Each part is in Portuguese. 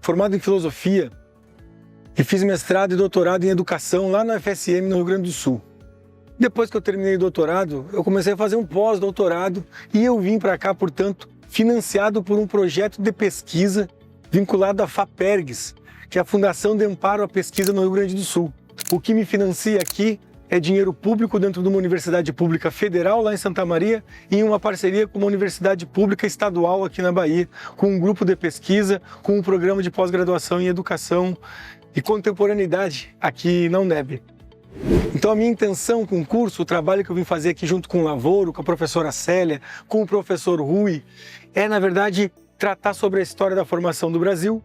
formado em filosofia e fiz mestrado e doutorado em educação lá na UFSM, no Rio Grande do Sul. Depois que eu terminei o doutorado, eu comecei a fazer um pós-doutorado e eu vim para cá, portanto, financiado por um projeto de pesquisa vinculado à FAPERGS, que é a Fundação de Amparo à Pesquisa no Rio Grande do Sul. O que me financia aqui é dinheiro público dentro de uma universidade pública federal lá em Santa Maria e em uma parceria com uma universidade pública estadual aqui na Bahia, com um grupo de pesquisa, com um programa de pós-graduação em educação e contemporaneidade aqui na UNEB. Então a minha intenção com o curso, o trabalho que eu vim fazer aqui junto com o Lavoro, com a professora Célia, com o professor Rui, é na verdade tratar sobre a história da formação do Brasil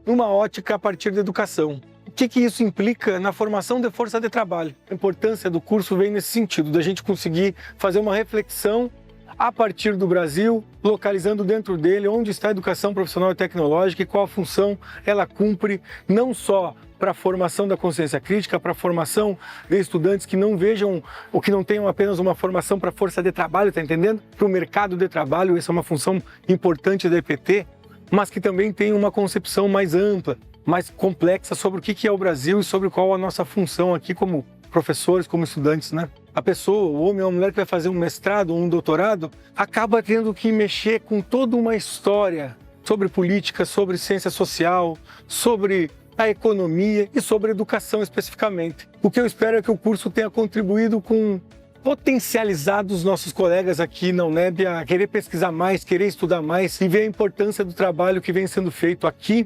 numa ótica a partir da educação. O que isso implica na formação de força de trabalho? A importância do curso vem nesse sentido, da gente conseguir fazer uma reflexão a partir do Brasil, localizando dentro dele onde está a educação profissional e tecnológica e qual a função ela cumpre, não só para a formação da consciência crítica, para a formação de estudantes que não vejam ou que não tenham apenas uma formação para a força de trabalho, tá entendendo? Para o mercado de trabalho, essa é uma função importante da EPT, mas que também tem uma concepção mais ampla, mais complexa sobre o que é o Brasil e sobre qual a nossa função aqui como professores, como estudantes, né? A pessoa, o homem ou a mulher que vai fazer um mestrado ou um doutorado, acaba tendo que mexer com toda uma história sobre política, sobre ciência social, sobre a economia e sobre educação especificamente. O que eu espero é que o curso tenha contribuído com potencializado os nossos colegas aqui na UNEB a querer pesquisar mais, querer estudar mais e ver a importância do trabalho que vem sendo feito aqui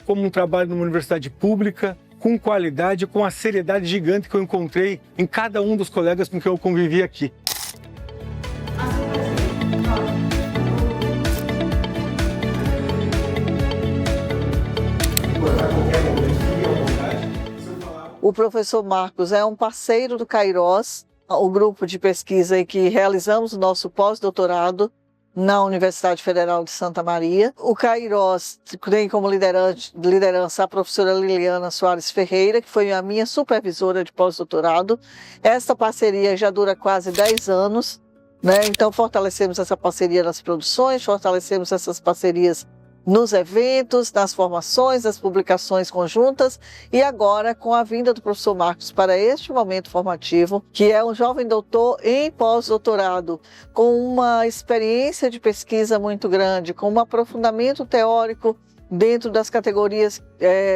como um trabalho numa universidade pública, com qualidade, com a seriedade gigante que eu encontrei em cada um dos colegas com quem eu convivi aqui. O professor Marcos é um parceiro do Kairos, o grupo de pesquisa em que realizamos o nosso pós-doutorado na Universidade Federal de Santa Maria. O Kairos tem como liderança a professora Liliana Soares Ferreira, que foi a minha supervisora de pós-doutorado. Esta parceria já dura quase 10 anos, né? Então fortalecemos essa parceria nas produções, fortalecemos essas parcerias nos eventos, nas formações, nas publicações conjuntas e agora com a vinda do professor Marcos para este momento formativo, que é um jovem doutor em pós-doutorado, com uma experiência de pesquisa muito grande, com um aprofundamento teórico dentro das categorias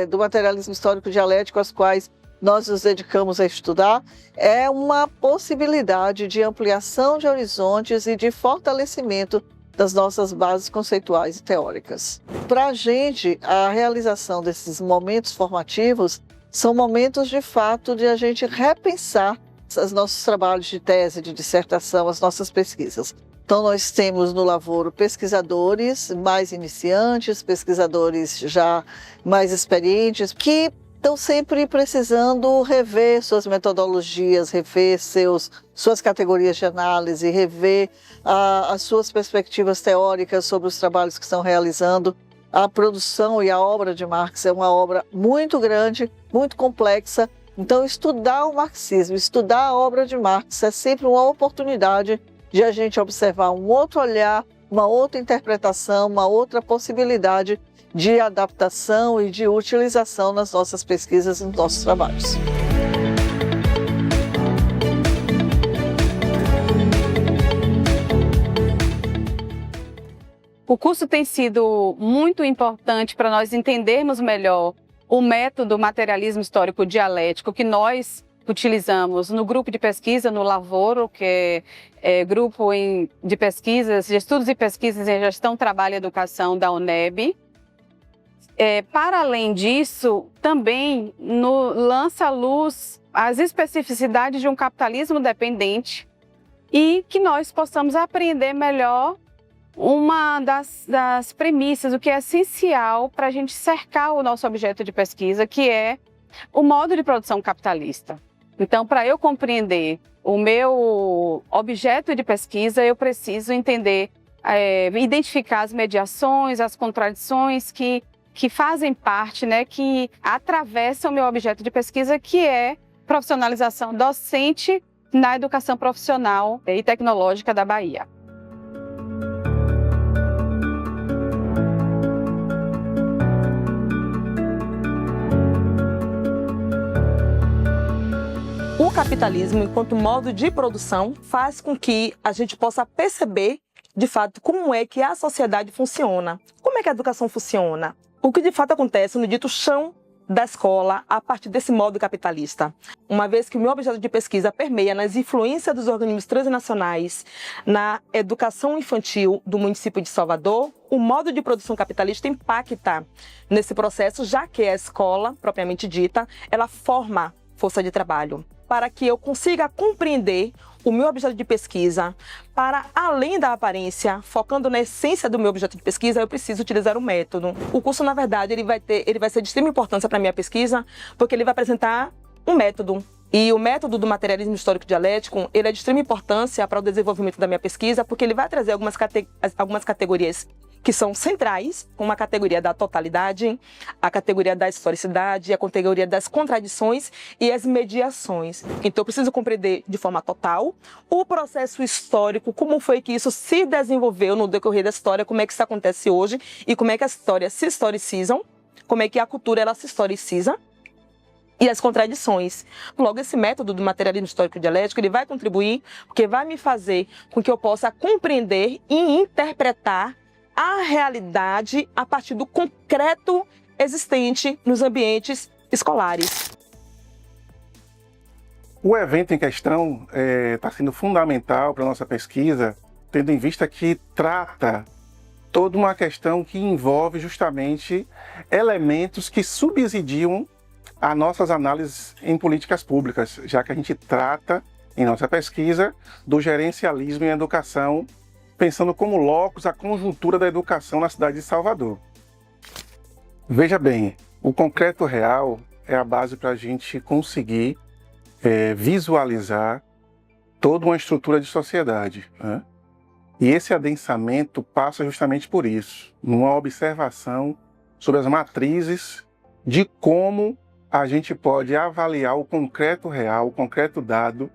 do materialismo histórico dialético, às quais nós nos dedicamos a estudar, é uma possibilidade de ampliação de horizontes e de fortalecimento das nossas bases conceituais e teóricas. Para a gente, a realização desses momentos formativos são momentos de fato de a gente repensar os nossos trabalhos de tese, de dissertação, as nossas pesquisas. Então nós temos no Lavoro pesquisadores mais iniciantes, pesquisadores já mais experientes, que estão sempre precisando rever suas metodologias, rever suas categorias de análise, rever as suas perspectivas teóricas sobre os trabalhos que estão realizando. A produção e a obra de Marx é uma obra muito grande, muito complexa. Então, estudar o marxismo, estudar a obra de Marx é sempre uma oportunidade de a gente observar um outro olhar, uma outra interpretação, uma outra possibilidade de adaptação e de utilização nas nossas pesquisas e nos nossos trabalhos. O curso tem sido muito importante para nós entendermos melhor o método materialismo histórico dialético que nós utilizamos no grupo de pesquisa, no Lavoro, que é grupo de pesquisas, de estudos e pesquisas em gestão, trabalho e educação da UNEB. Para além disso, também lança à luz as especificidades de um capitalismo dependente e que nós possamos aprender melhor uma das premissas, o que é essencial para a gente cercar o nosso objeto de pesquisa, que é o modo de produção capitalista. Então, para eu compreender o meu objeto de pesquisa, eu preciso entender, identificar as mediações, as contradições que fazem parte, né, que atravessam o meu objeto de pesquisa, que é profissionalização docente na educação profissional e tecnológica da Bahia. capitalismo enquanto modo de produção faz com que a gente possa perceber, de fato, como é que a sociedade funciona. Como é que a educação funciona? O que de fato acontece no dito chão da escola a partir desse modo capitalista. Uma vez que o meu objeto de pesquisa permeia nas influências dos organismos transnacionais na educação infantil do município de Salvador, o modo de produção capitalista impacta nesse processo, já que a escola, propriamente dita, ela forma força de trabalho. Para que eu consiga compreender o meu objeto de pesquisa, para além da aparência, focando na essência do meu objeto de pesquisa, eu preciso utilizar o método. O curso, na verdade, ele vai ser de extrema importância para a minha pesquisa, porque ele vai apresentar um método. E o método do materialismo histórico dialético, ele é de extrema importância para o desenvolvimento da minha pesquisa, porque ele vai trazer algumas categorias que são centrais, como a categoria da totalidade, a categoria da historicidade, a categoria das contradições e as mediações. Então, eu preciso compreender de forma total o processo histórico, como foi que isso se desenvolveu no decorrer da história, como é que isso acontece hoje e como é que a história se historicizam, como é que a cultura ela se historiciza, e as contradições. Logo, esse método do materialismo histórico dialético, ele vai contribuir, porque vai me fazer com que eu possa compreender e interpretar a realidade a partir do concreto existente nos ambientes escolares. O evento em questão está sendo fundamental para a nossa pesquisa, tendo em vista que trata toda uma questão que envolve justamente elementos que subsidiam as nossas análises em políticas públicas, já que a gente trata, em nossa pesquisa, do gerencialismo em educação, pensando como locus a conjuntura da educação na cidade de Salvador. Veja bem, o concreto real é a base para a gente conseguir visualizar toda uma estrutura de sociedade, né? E esse adensamento passa justamente por isso, numa observação sobre as matrizes de como a gente pode avaliar o concreto real, o concreto dado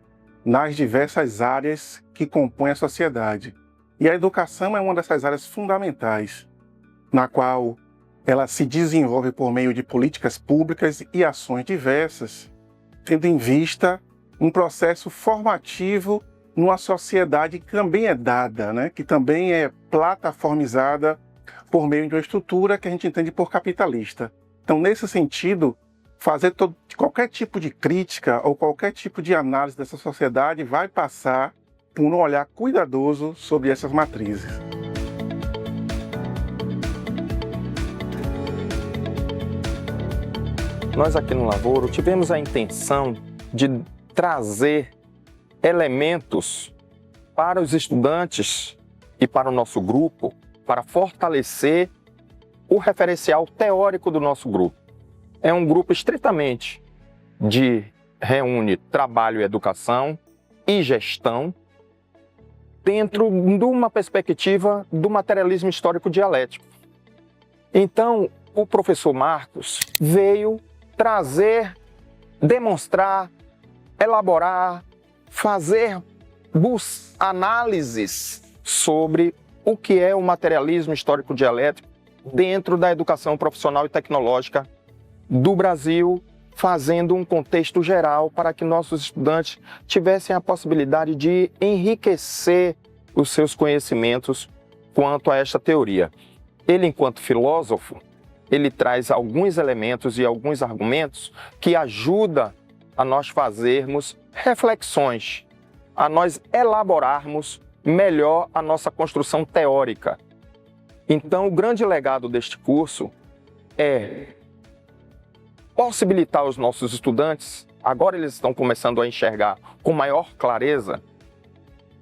nas diversas áreas que compõem a sociedade. E a educação é uma dessas áreas fundamentais, na qual ela se desenvolve por meio de políticas públicas e ações diversas, tendo em vista um processo formativo numa sociedade que também é dada, né? Que também é plataformizada por meio de uma estrutura que a gente entende por capitalista. Então, nesse sentido, fazer qualquer tipo de crítica ou qualquer tipo de análise dessa sociedade vai passar por um olhar cuidadoso sobre essas matrizes. Nós aqui no Lavoro tivemos a intenção de trazer elementos para os estudantes e para o nosso grupo, para fortalecer o referencial teórico do nosso grupo. É um grupo estritamente reúne trabalho e educação e gestão dentro de uma perspectiva do materialismo histórico dialético. Então, o professor Marcos veio trazer, demonstrar, elaborar, fazer análises sobre o que é o materialismo histórico dialético dentro da educação profissional e tecnológica do Brasil, fazendo um contexto geral para que nossos estudantes tivessem a possibilidade de enriquecer os seus conhecimentos quanto a esta teoria. Ele, enquanto filósofo, ele traz alguns elementos e alguns argumentos que ajudam a nós fazermos reflexões, a nós elaborarmos melhor a nossa construção teórica. Então, o grande legado deste curso é possibilitar aos nossos estudantes, agora eles estão começando a enxergar com maior clareza,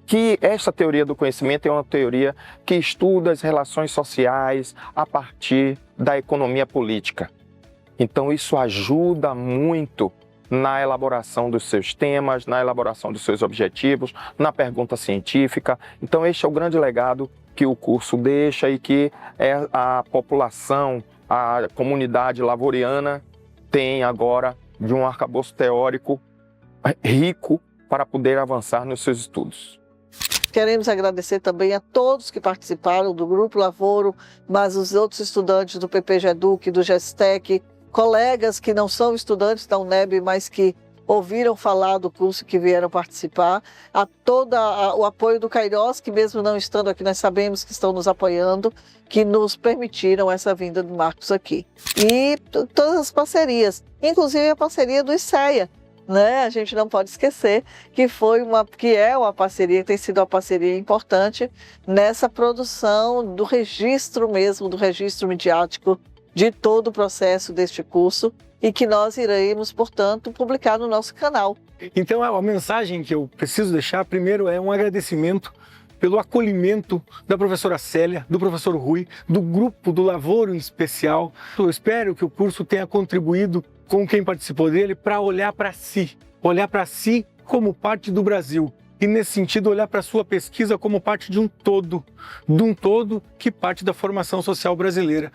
que esta teoria do conhecimento é uma teoria que estuda as relações sociais a partir da economia política. Então isso ajuda muito na elaboração dos seus temas, na elaboração dos seus objetivos, na pergunta científica. Então este é o grande legado que o curso deixa e que a população, a comunidade lavoriana tem agora de um arcabouço teórico rico para poder avançar nos seus estudos. Queremos agradecer também a todos que participaram do Grupo Lavoro, mas os outros estudantes do PPGEDUC, do GESTEC, colegas que não são estudantes da UNEB, mas que ouviram falar do curso, que vieram participar, a o apoio do Cairós, que mesmo não estando aqui, nós sabemos que estão nos apoiando, que nos permitiram essa vinda do Marcos aqui. E todas as parcerias, inclusive a parceria do ICEA, né? A gente não pode esquecer que é uma parceria, tem sido uma parceria importante nessa produção do registro mesmo, do registro midiático de todo o processo deste curso, e que nós iremos, portanto, publicar no nosso canal. Então, a mensagem que eu preciso deixar primeiro é um agradecimento pelo acolhimento da professora Célia, do professor Rui, do grupo do Lavoro em especial. Eu espero que o curso tenha contribuído com quem participou dele para olhar para si como parte do Brasil. E, nesse sentido, olhar para a sua pesquisa como parte de um todo que parte da formação social brasileira.